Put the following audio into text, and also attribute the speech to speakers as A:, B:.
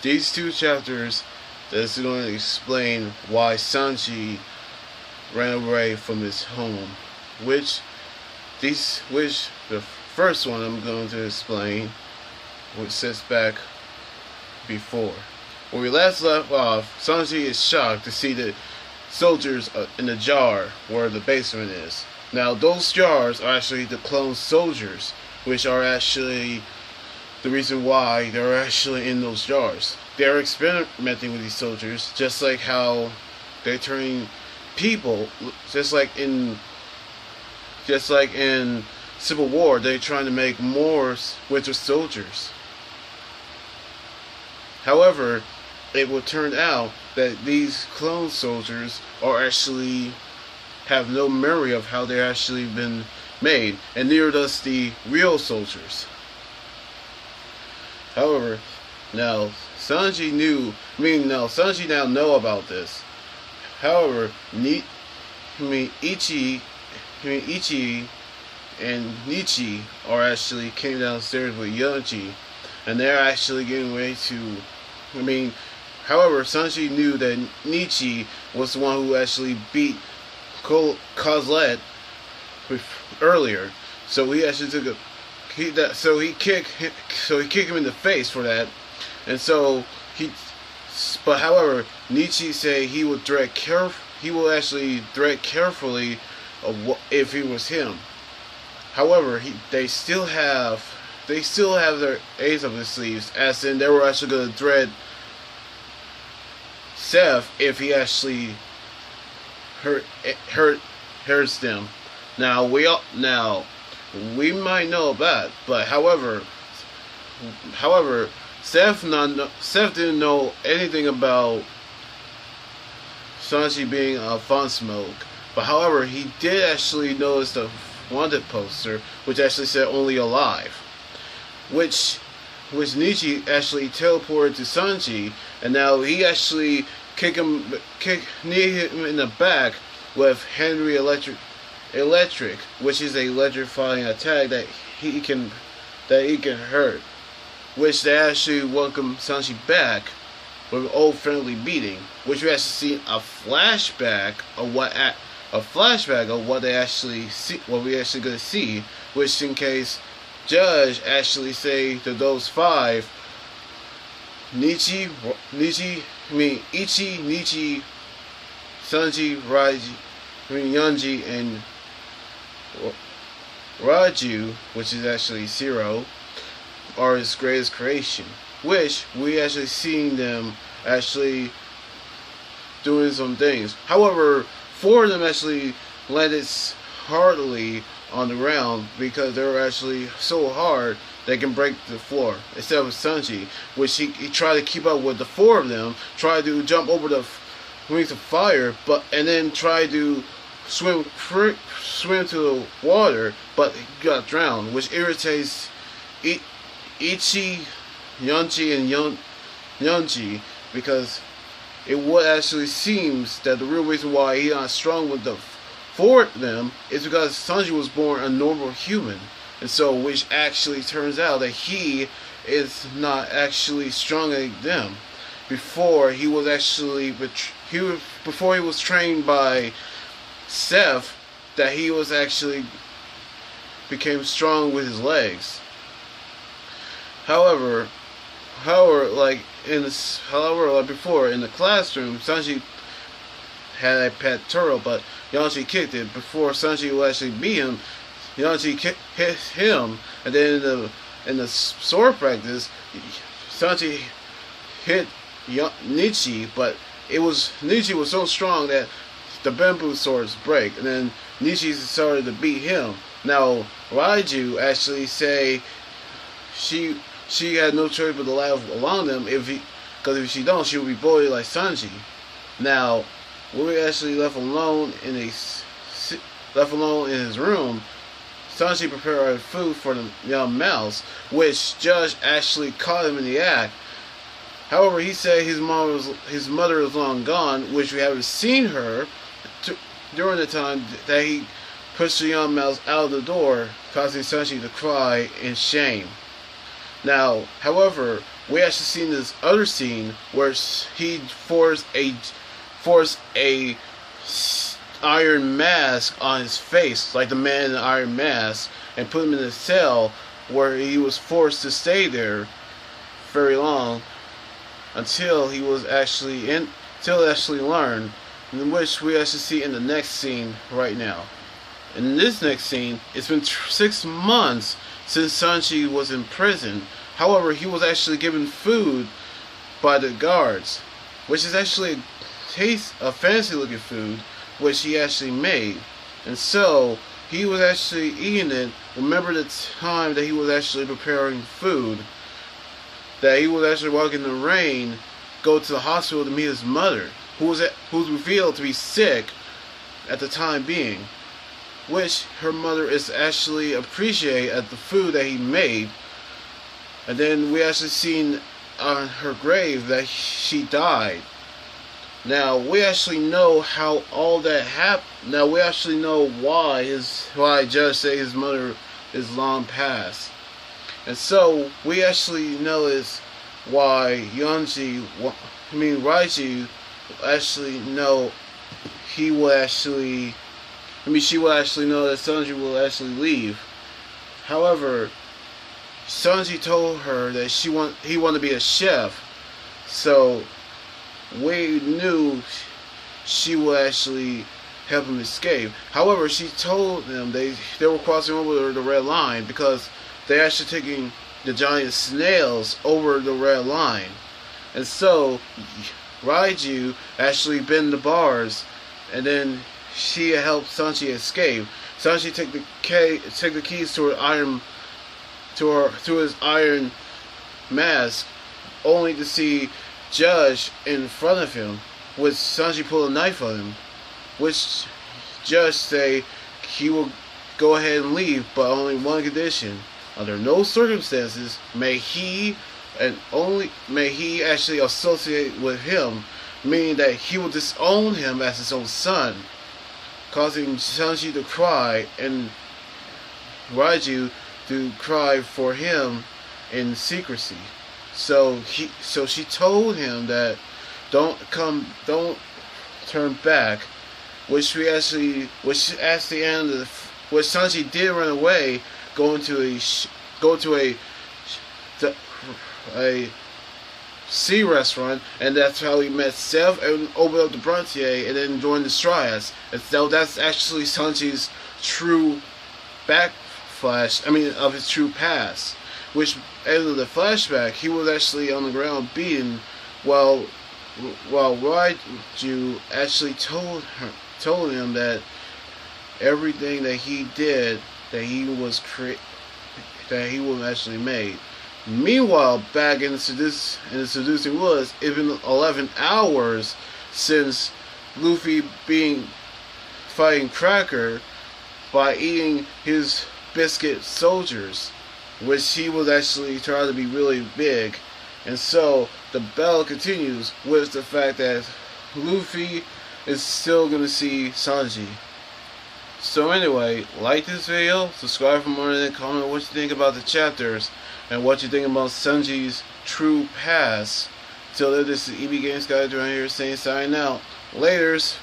A: these two chapters that's going to explain why Sanji ran away from his home. Which the first one I'm going to explain, which sits back before. When we last left off, Sanji is shocked to see the soldiers in the jar where the basement is. Now those jars are actually the clone soldiers, which are actually the reason why they're actually in those jars. They're experimenting with these soldiers, just like how they're turning people, just like in Civil War, they're trying to make more Winter Soldiers. However, it will turn out that these clone soldiers are actually have no memory of how they're actually been made, and neither does the real soldiers. However, now Sanji now know about this. However, Ichi and Nichi are actually came downstairs with Yanji, and they're actually getting ready to. However, Sanji knew that Nichi was the one who actually beat Coslet earlier, so he actually took he kicked him in the face for that, and so But however, Nichi say he will actually thread carefully if he was him. However, they still have their ace up their sleeves, as in they were actually going to thread Seth if he actually hurts them. Now we might know that, but however, Seth didn't know anything about Sanji being a fun smoke. But however, he did actually notice the wanted poster, which actually said "only alive," which Nichi actually teleported to Sanji, and now he actually knee him in the back with Henry Electric, which is a electrifying attack that he can hurt. Which they actually welcome Sanji back with an old friendly beating, which we actually see a flashback of what they actually see, what we actually gonna see. Which, in case Judge actually say to those five, Ichi, Nichi, Sanji, Yanji, and Raju, which is actually Zero, are his greatest creation, which we actually seen them actually doing some things. However, four of them actually landed hardly on the ground because they were actually so hard they can break the floor. Except for Sanji, which he tried to keep up with the four of them, tried to jump over the wings of fire, and then tried to swim to the water, but he got drowned, which irritates Ichi, Yanji, and Yanji, because it what actually seems that the real reason why he's not strong with the four of them is because Sanji was born a normal human, and so which actually turns out that he is not actually strong like them. Before he was trained by Seth, that he was actually became strong with his legs. However, like before in the classroom, Sanji had a pet turtle, but Yanji kicked it. Before Sanji would actually beat him, Yanji hit him, and then in the sword practice, Sanji hit Nichi, but Nichi was so strong that the bamboo swords break, and then Nichi started to beat him. Now Raiju actually say she had no choice but to laugh along them because if she don't, she would be bullied like Sanji. Now, when we actually left alone in his room, Sanji prepared food for the young mouse, which Judge actually caught him in the act. However, he said his mother was long gone, which we haven't seen her during the time that he pushed the young mouse out of the door, causing Sanji to cry in shame. Now, however, we actually seen this other scene where he forced a iron mask on his face, like the man in the iron mask, and put him in a cell where he was forced to stay there very long until he was actually learned, in which we actually see in the next scene right now. In this next scene, it's been 6 months since Sanji was in prison. However, he was actually given food by the guards, which is actually a fancy looking food, which he actually made. And so, he was actually eating it. Remember the time that he was actually preparing food, that he was actually walking in the rain, go to the hospital to meet his mother, who was revealed to be sick at the time being, which her mother is actually appreciate at the food that he made. And then we actually seen on her grave that she died. Now we actually know how all that happened. Now we actually know why Judge say his mother is long past. And so we actually know is why Raiju actually know she will actually know that Sanji will actually leave. However, Sanji told her that he wanted to be a chef, so we knew she would actually help him escape. However, she told them they were crossing over the red line because they're actually taking the giant snails over the red line. And so Raiju actually bent the bars, and then she helped Sanji escape. Sanji took the keys to his iron mask, only to see Judge in front of him, with Sanji pull a knife on him, which Judge say he will go ahead and leave, but only one condition: under no circumstances may he actually associate with him, meaning that he will disown him as his own son, causing Sanji to cry and Raiju to cry for him in secrecy. So she told him that don't turn back, which Sanji did run away, go to a sea restaurant, and that's how he met Seth and opened up the Brontier and then joined the Striads. And so that's actually Sanji's true of his true past, which in the flashback he was actually on the ground beaten while Raiju actually told him that everything that he did that he was actually made. Meanwhile, back in the seducing woods, it's been 11 hours since Luffy fighting Cracker by eating his biscuit soldiers, which he was actually trying to be really big. And so the battle continues with the fact that Luffy is still going to see Sanji. So anyway, like this video, subscribe for more, and comment what you think about the chapters and what you think about Sanji's true past. Till then, this is EB Games Guy around here saying sign out. Laters.